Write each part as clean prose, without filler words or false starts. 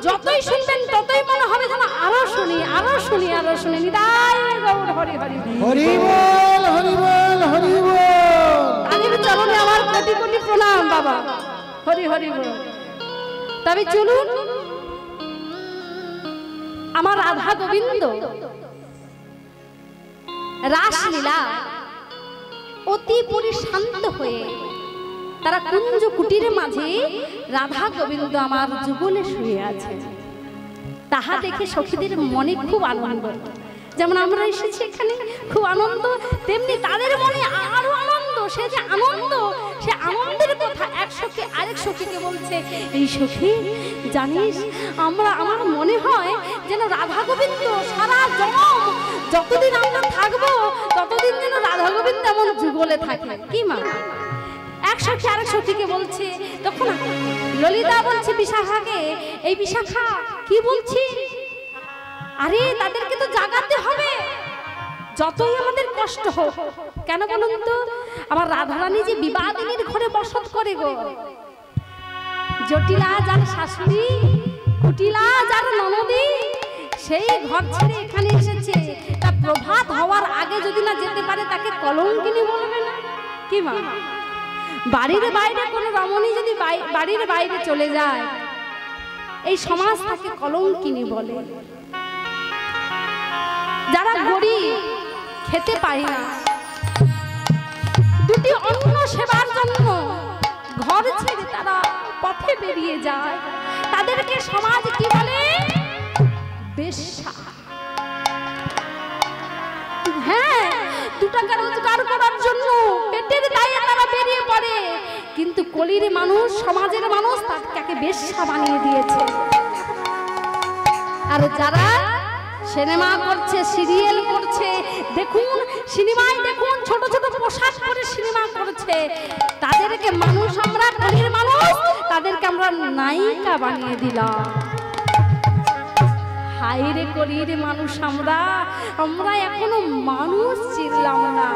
যতই শুনবেন ততই মনে হবে যেন আরো শুনি আরো শুনি আরো শুনি। নিতাই গৌর হরি হরি হরি বল হরি বল হরি বল। আগের চরণে আমার কোটি কোটি প্রণাম বাবা, হরি হরি বল। তবে চলুন আমার রাধা গোবিন্দ রাসলীলা অতি পরিশান্ত হয়ে তারা কুঞ্জ কুটির মাঝে রাধা গোবিন্দ আমার যুগলে শুয়ে আছে। তাহা দেখে সখীদের মনে খুব আনন্দ। যেমন আমরা এসেছি এখানে খুব আনন্দ, তেমনি তাদের মনে আরো আনন্দ। সে যে আনন্দ, সে আনন্দের কথা এক সখী আরেক সখীকে বলছে, এই সখী জানিস আমার মনে হয় যেন রাধা গোবিন্দ সারা জনম যতদিন আমরা থাকবো ততদিন যেন রাধা গোবিন্দ এমন যুগলে থাকে। কি মা? এক সখী আরেক সখীকে বলছে। তখন ললিতা বলছে বিশাখাকে, এই বিশাখা কি বলছি? আরে তাদেরকে তো জাগাতে হবে যতই আমাদের কষ্ট হোক। কেন বলুন তো? আমার রাধারানী যে বিবাদিনীর ঘরে বসত করে গো। জটিলা যার শাশুড়ি, কুটিলা যার ননদী, সেই ঘর ছেড়ে এখানে এসেছে। তা প্রভাত হওয়ার আগে যদি না যেতে পারে তাকে কলঙ্কিনী বলবে না? কি মা? বাড়ির বাইরে কোনো রমণী যদি বাড়ির বাইরে চলে যায়, এই সমাজ তাকে কলঙ্কিনী বলে। যারা গরিব, খেতে পায় না, দুটি অন্ন সেবার জন্য ঘর ছেড়ে তারা পথে বেরিয়ে যায়, তাদেরকে সমাজ কি বলে? বেশ্যা। হ্যাঁ, 2 টাকা রোজগার করার জন্য পেটের দায়ে তারা বেরিয়ে পড়ে, কিন্তু কলির মানুষ, সমাজের মানুষ তাকে বেশ্যা বানিয়ে দিয়েছে। আর যারা সিনেমা করছে, সিরিয়াল করছে, দেখুন সিনেমায় দেখুন ছোট ছোট পোশাক পরে সিনেমা করছে, তাদেরকে মানুষ, আমরা কলির মানুষ, তাদেরকে আমরা নায়িকা বানিয়ে দিলাম। হাইরে কলির মানুষ আমরা এখনো মানুষ চিনলাম না।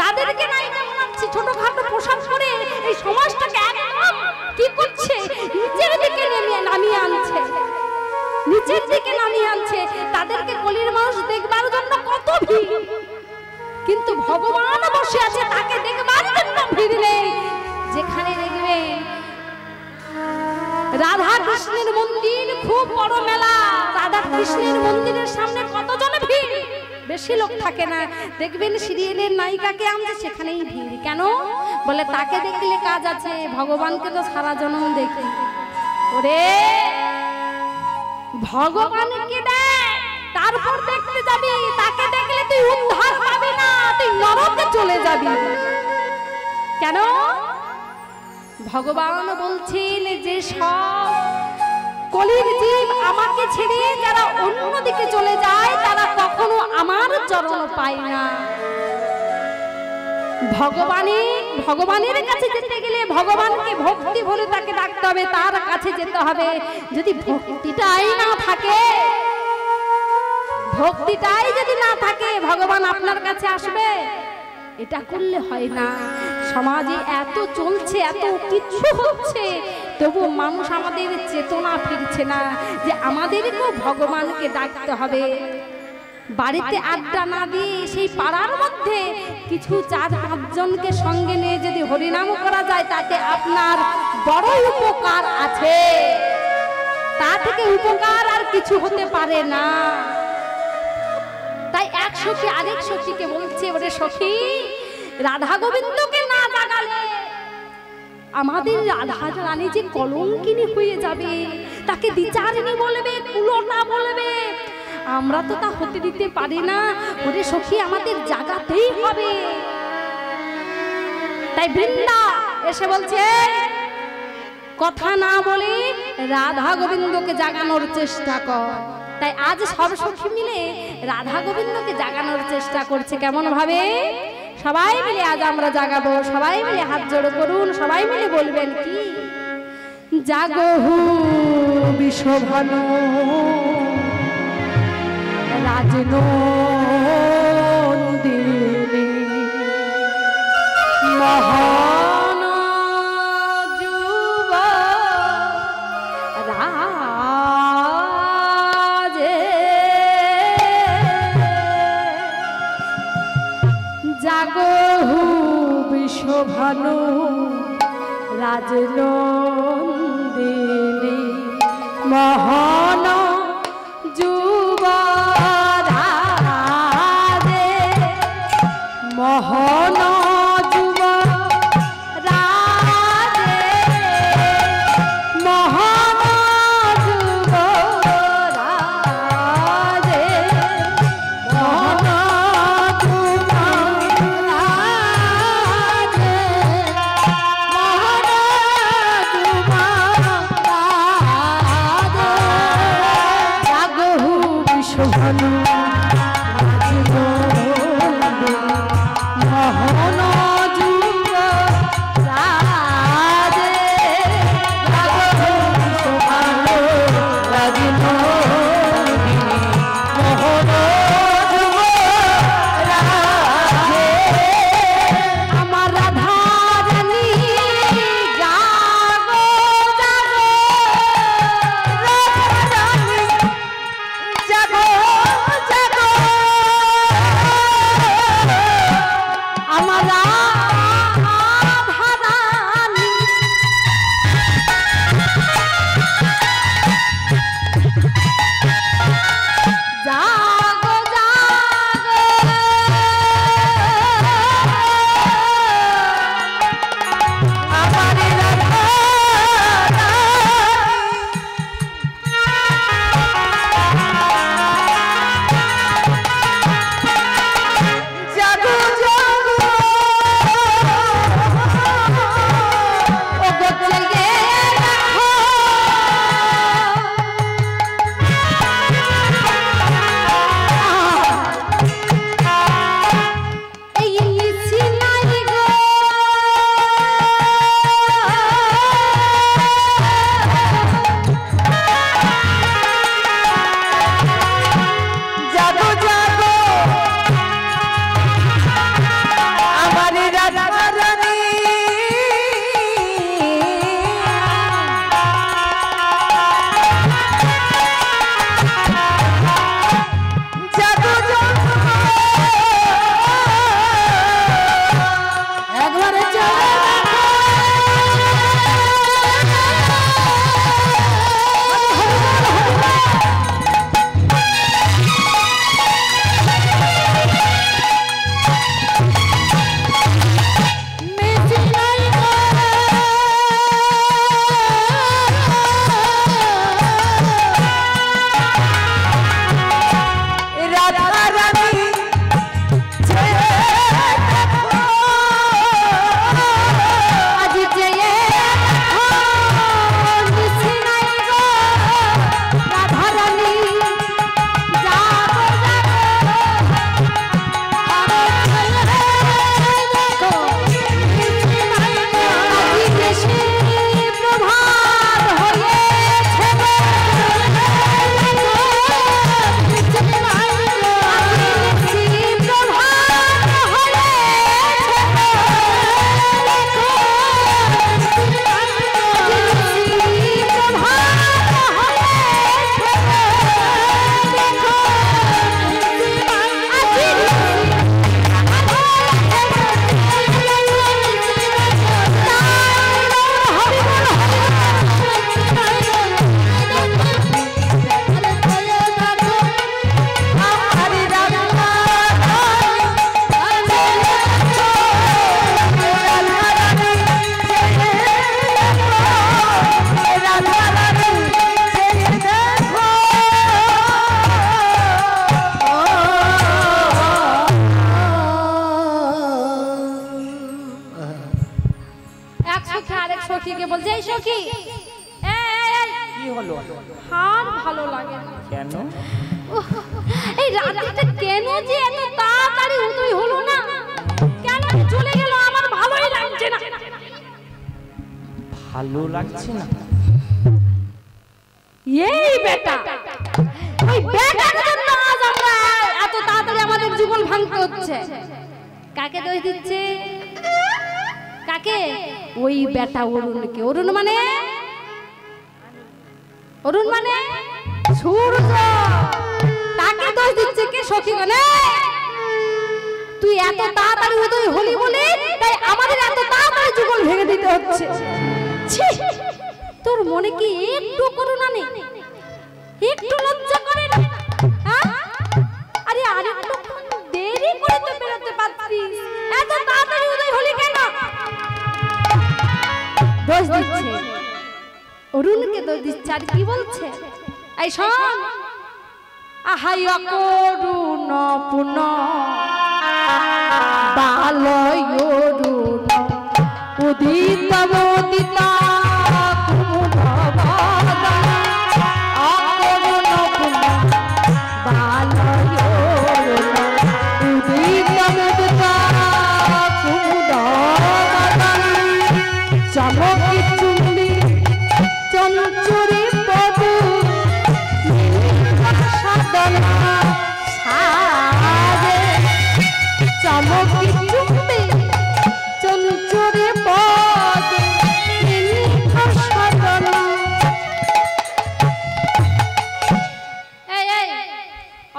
তাদেরকে নায়িকা বানাচ্ছি, ছোটখাটো পোশাক পরে এই সমাজটাকে একদম কি করছে? নিচের দিকে নামিয়ে আনছে, নিচের দিকে নামিয়ে আনছে। তাদেরকে কলির মানুষ দেখবার জন্য কত ভিড়, কিন্তু ভগবান বসে আছে, তাকে দেখবার জন্য ভিড় নেই। যেখানে দেখবেন রাধা কৃষ্ণের মন্দির, খুব বড় মেলা, রাধা কৃষ্ণের মন্দিরের সামনে কতজন ভিড়, বেশি লোক থাকে না। দেখবেন সিরিয়ালের নায়িকাকে আনছে, সেখানেই ভিড়। কেন? বলে তাকে দেখলে কাজ আছে, ভগবানকে তো সারা জন্ম দেখি। ওরে ভগবানকে দেখ, তারপর দেখতে যাবি, তাকে দেখলে তুই উদ্ধার পাবি না, তুই নরকে চলে যাবি। কেন? ভগবান বলছেন যে সব কলির জীব আমাকে ছেড়ে যারা অন্যদিকে চলে যায়, তারা কখনো আমার চরণ পায় না। ভগবানের কাছে যেতে গেলে ভগবানকে ভক্তি বলে তাকে ডাকতে হবে, তার কাছে যেতে হবে। যদি ভক্তিটাই না থাকে, ভক্তিটাই যদি না থাকে, ভগবান আপনার কাছে আসবে? এটা করলে হয় না। সমাজে এত চলছে, এত কিছু হচ্ছে, তবু মানুষ আমাদের চেতনা ফিরছে না যে আমাদেরকেও ভগবানকে ডাকতে হবে। বাড়িতে আড্ডা না দিয়ে সেই পাড়ার মধ্যে কিছু 4-5 জনকে সঙ্গে নিয়ে যদি হরিনাম করা যায়, তাতে আপনার বড় উপকার আছে। তা থেকে উপকার আর কিছু হতে পারে না। তাই এক সখী আরেক সখীকে বলছে, ওরে সখী, রাধা গোবিন্দকে না জাগালে আমাদের রাধা রানী যে কলঙ্কিনী হয়ে যাবে, তাকে দ্বিচারিণী বলবে, কুলনা বলবে, আমরা তো তা হতে দিতে পারি না। ওরে সখী, আমাদের জাগাতেই হবে। তাই বৃন্দা এসে বলছে, কথা না বলে রাধা গোবিন্দকে জাগানোর চেষ্টা কর। তাই আজ সব সখী মিলে রাধা গোবিন্দকে জাগানোর চেষ্টা করছে। কেমন ভাবে? সবাই মিলে আজ আমরা জাগাবো। সবাই মিলে হাত জোড় করুন, সবাই মিলে বলবেন কি? জাগহু বিশ্বভানু রাজনন্দিনী মহান যুবা ভানু রাজনন্দিনী মোহন যুবরাজে মোহন সখীকে বলছে এই সখী কি হলো? আর ভালো লাগে না। কেন? এই রাত্রিটা কেন যে এত তাড়াতাড়ি উদয় হলো না, কেন চলে গেল আমার ভালোই লাগছে না। ভালো লাগছে না? এই বেটা, ওই বেটার জন্য আজ আমরা এত তাড়াতাড়ি আমাদের জীবন ভাঙতে হচ্ছে। কাকে দোষ দিচ্ছে? কাকে? ওই বেটা অরুণকে। অরুণ মানে সূর্য, তাকে দোষ দিচ্ছে কে? সখী মানে তুই এত তাড়াতাড়ি উদয় হলি বলে তাই আমাদের এত তাড়াতাড়ি যুগল ভেঙে দিতে হচ্ছে। ছি, তোর মনে কি একটু করুণা নেই, একটু লজ্জা করে না? আরে আরেকটু দেরি করে তো বেরোতে পারতিস, এত তাড়াতাড়ি উদয় হলি কেন? দোষ দিচ্ছে, অরুণকে দোষ দিচ্ছে। আর কি বলছে এই শোন, আহাই অকরুণ পুন বালয় অরুণ উদিত মোদিতা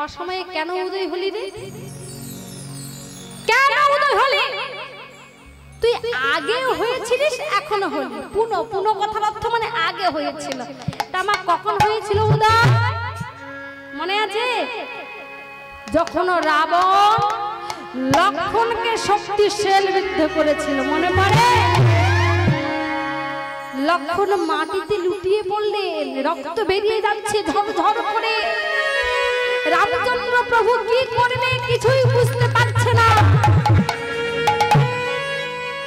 অসময়ে কেন উদয় হলি রে? কেন উদয় হলি? তুই আগে হয়েছিলিস, এখনো হলি। পুনো পুনো কথার অর্থ মানে আগে হয়েছিল। তা আমার কখন হয়েছিল উদয় মনে আছে? যখন রাবণ লক্ষণকে শক্তিশাল বিদ্ধ করেছিল, মনে পড়ে? লক্ষণ মাটিতে লুটিয়ে পড়লেন, রক্ত বেরিয়ে যাচ্ছে ঝরঝর করে। রামচন্দ্র প্রভু কি করবে কিছুই বুঝতে পারছে না।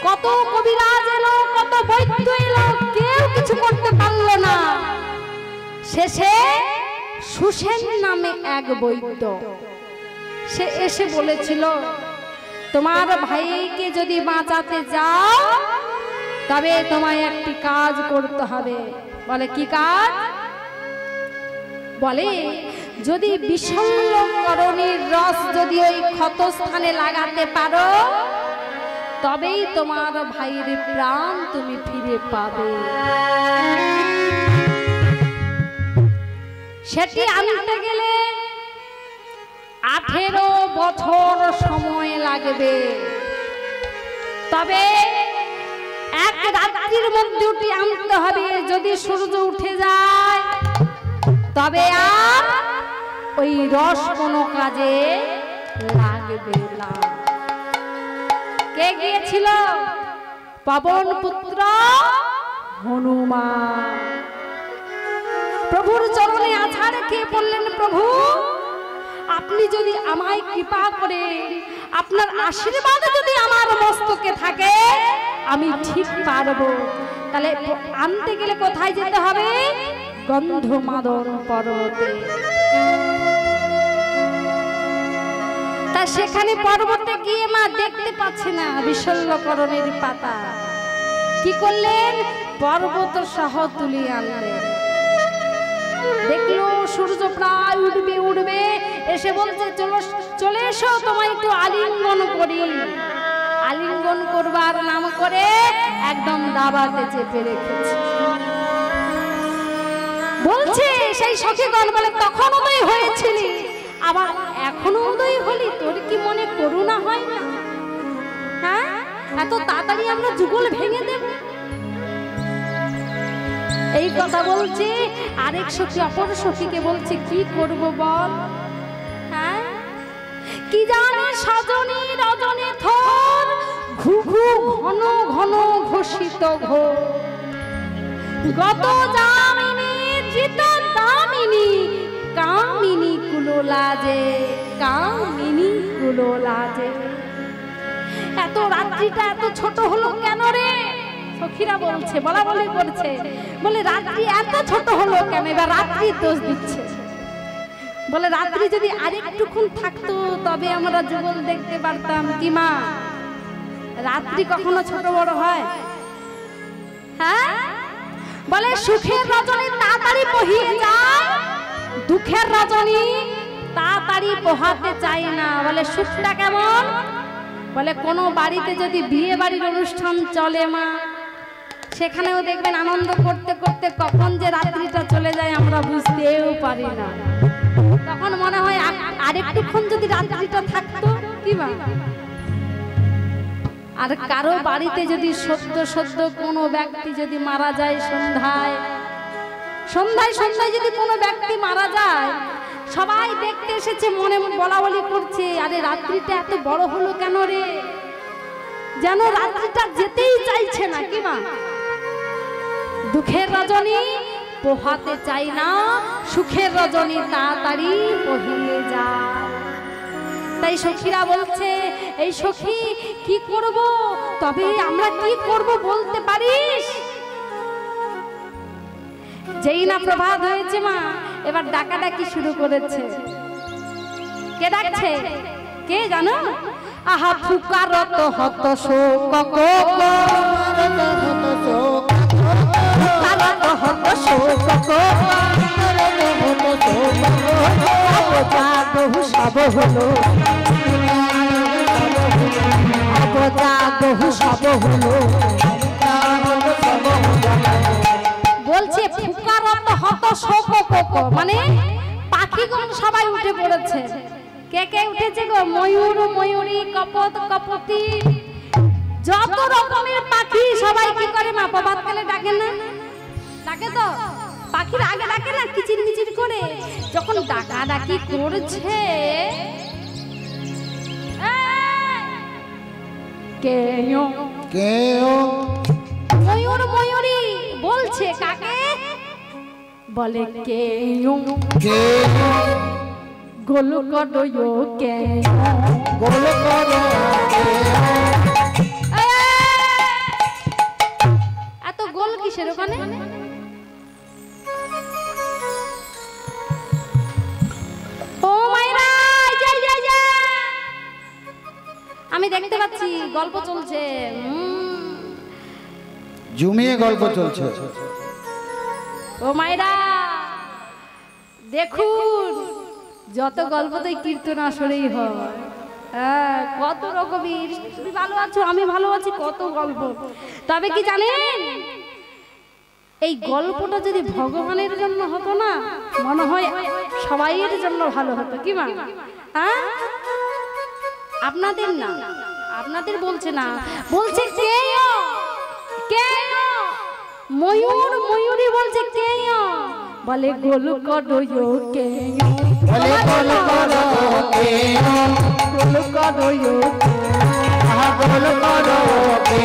কত কবিরাজ এলো, কত বৈদ্য এলো, কেউ কিছু করতে পারলো না। শেষে সুসেন নামে এক বৈদ্য, সে এসে বলেছিল, তোমার ভাইকে যদি বাঁচাতে যাও তবে তোমায় একটি কাজ করতে হবে। বলে কি কাজ? বলে যদি বিশল্যকরণীর রস যদি ওই ক্ষতস্থানে লাগাতে পারো তবেই তোমার ভাইয়ের প্রাণ তুমি ফিরে পাবে। সেটি আনতে গেলে 18 বছর সময় লাগবে, তবে এক রাত্রির মধ্যে ওটি আনতে হবে। যদি সূর্য উঠে যায় তবে আর ওই রস কোনো কাজে লাগবে না। কে গিয়েছিল? পবন পুত্র হনুমান। প্রভুর চরণে আছাড় রেখে বললেন, প্রভু আপনি যদি আমায় কৃপা করে, আপনার আশীর্বাদ যদি আমার মস্তকে থাকে আমি ঠিক পারবো। তাহলে আনতে গেলে কোথায় যেতে হবে? গন্ধমাদন পর্বতে। তা সেখানে পর্বতে গিয়ে মা দেখতে পাচ্ছে না বিশল্যকরণের পাতা। কি করলেন? পর্বত সহ তুলে আনলেন। দেখলো সূর্য প্রায় উঠবে উঠবে, এসে বলছে চলে এসো, তোমায় একটু আলিঙ্গন করি। আলিঙ্গন করবার নাম করে একদম দাবাতে চেপে রেখেছে। বলছে সেই সখীগণ বলে, তখন উদয় হয়েছিলি আবার এখনো উদয় হলি, তোর কি মনে করুণা হয় না? হ্যাঁ, এত তাড়াতাড়ি আমরা যুগল ভেঙে দেব? এই কথা বলছে। আরেক সখী অপর সখীকে বলছে, কি করব বল? হ্যাঁ, কি জানে সজনী রজনী থর ঘুঘু ঘন ঘন ঘোষিত ঘোর গত যামিনী জিত দামিনী কামিনী কুলোলাজে কামিনী কুলোলাজে। এত রাত্রিটা এত ছোট হলো কেন রে? সখীরা বলছে, বলা বলি করছে, বলে রাত্রি এত ছোট হলো কেন? এবার রাত্রির দোষ দিচ্ছে। বলে রাত্রি যদি আরেকটুক্ষণ থাকতো তবে আমরা যুগল দেখতে পারতাম। কি মা, রাত্রি কখনো ছোট বড় হয়? হ্যাঁ, বলে সুখের রজনী তাড়াতাড়ি বহিয়ে যায়, দুঃখের রজনী তাড়াতাড়ি পোহাতে চাই না। বলে সুখটা কেমন? বলে কোনো বাড়িতে যদি বিয়ে বাড়ির অনুষ্ঠান চলে মা, সেখানেও দেখবেন আনন্দ করতে করতে কখন যে রাত্রিটা চলে যায় আমরা বুঝতেও পারি না। তখন মনে হয় আরেকটুক্ষণ যদি রাত্রিটা থাকতো। কি মা? আর কারো বাড়িতে যদি সদ্য কোনো ব্যক্তি যদি মারা যায় সন্ধ্যায় যদি কোনো ব্যক্তি মারা যায়, সবাই দেখতে এসেছে, মনে বলা বলি করছে, আরে রাত্রিটা এত বড় হলো কেন রে, যেন রাত্রিটা যেতেই চাইছে না। কি মা? দুঃখের রজনী পোহাতে চাই না, সুখের রজনী তাড়াতাড়ি পহিয়ে যায়। তাই সখীরা বলছে, এই সখী কি করব, তবে আমরা কি করব বলতে পারিস? যেই না প্রভাত হয়েছে মা, এবার ডাকাডাকি শুরু করেছে। কে ডাকছে? কে জানো? আহা ফুকারত হত শোক সব হলো, বলছে ফুকারত হত শোক, মানে পাখিগণ সবাই উঠে পড়েছে। কে কে উঠেছে গো? ময়ূর, ময়ূরী, কপত, কপতি, যত রকমের পাখি সবাই কি করে মা? প্রভাতকালে ডাকে না? ডাকে তো? পাখির আগে ডাকে না কিচির মিচির করে? যখন ডাকাডাকি করছে, ময়ূর ময়ূরী বলছে কাকে? বলে কে গোল করো কে, গোল করো। এত গোল কিসের ওখানে? ও মাইরা, আমি দেখতে পাচ্ছি গল্প চলছে, জমিয়ে গল্প চলছে। ও মাইরা দেখুন, যত গল্প তো কীর্তন আসরেই হয়। হ্যাঁ, কত রকমের, তুমি ভালো আছো, আমি ভালো আছি, কত গল্প। তবে কি জানেন, এই গল্পটা যদি ভগবানের জন্য হতো না, মনে হয় সবাইয়ের জন্য ভালো হতো। কি মা? হ্যাঁ, আপনাদের না, আপনাদের বলছে না, বলছে কে কে? ময়ূর ময়ূরী বলছে কে? বলে গোল করো কে, বলে গোল করো কে, গোল করো কে, গোল করো কে,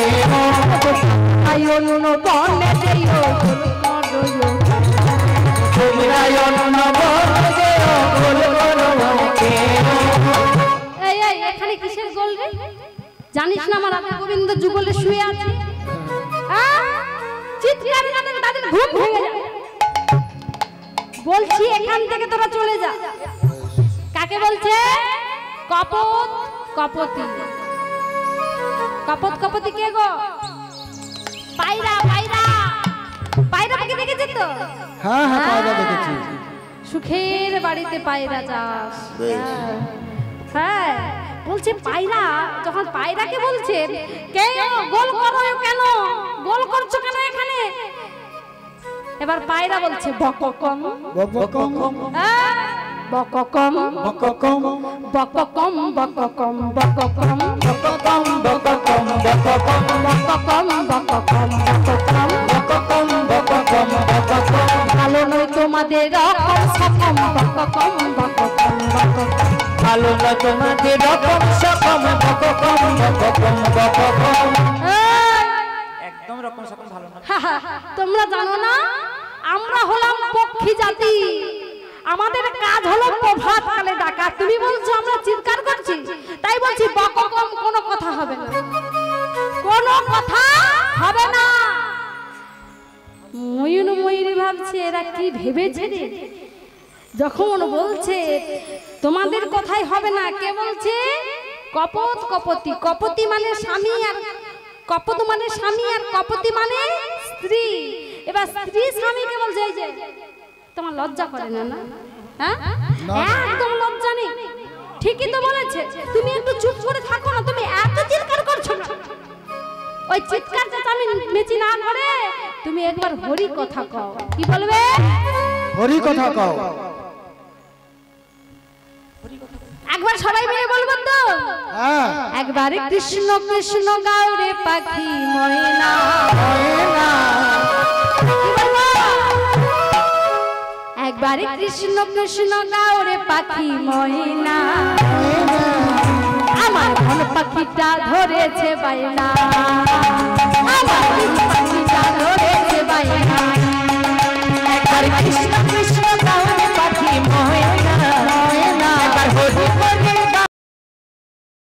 আয়ন বনে দেও, গোল করো কে, আয়ন বনে দেও, গোল করো কে। এই এই এখানে কিসের গোল রে? জানিস না আমার রাধা গোবিন্দ যুগলে শুয়ে আছে? চিৎকার করে তাদের ঘুম ভেঙে যায়। বলছি এখান থেকে তোরা চলে যা। কাকে বলছে? কপত কপতি। কপত কপতি কে গো? পায়রা, পায়রা, পায়রা পাখি দেখেছো তো? হ্যাঁ হ্যাঁ, পায়রা দেখেছি। সুখের বাড়িতে পায়রা চাষ। হ্যাঁ, বলছে পায়রা, যখন পায়রাকে বলছে কে গোল করো কেন, গোল করছো কেন এখানে? এবার পায়রা বলছে বককম বককম বককম বককম বককম বককম বককম বককম বককম বককম বককম বককম বককম বককম বককম ভালো নয় তোমাদের রকম সকম বককম বককম বককম ভালো না তোমাদের রকম সকম বককম বককম বককম। একদম রকম সকম ভালো না। তোমরা জানো না আমরা হলাম পক্ষী জাতি, আমাদের কাজ হলো প্রভাতকালে ডাকা। তুমি বলছো আমরা চিৎকার করছি, তাই বলছি বককম কোনো কথা হবে না, কোনো কথা হবে না। ময়ূর ময়ূরী ভাবছে এরা কি ভেবেছে রে, যখন বলছে তোমাদের কথাই হবে না। কে বলছে? কপত কপতি। কপতি মানে স্বামী, আর কপত মানে স্বামী, আর কপতি মানে স্ত্রী। এবার স্ত্রী স্বামীকে বলছে এই যে তোমার লজ্জা করে না? না, হ্যাঁ একদম লজ্জা নেই। ঠিকই তো বলেছে, তুমি একটু চুপ করে থাকো না, তুমি এত চিৎকার করছো না। ওই চিৎকারটা আমি মেচি না করে তুমি একবার হরি কথা কও। কি বলবে? হরি কথা কও। একবার সবাই মিলে বলবো তো? হ্যাঁ একবার কৃষ্ণ কৃষ্ণ গাও রে পাখি ময়না ময়না একবার কৃষ্ণ কৃষ্ণ গাও রে পাখি ময়না আমার মন পাখিটা ধরেছে বাইনা আমার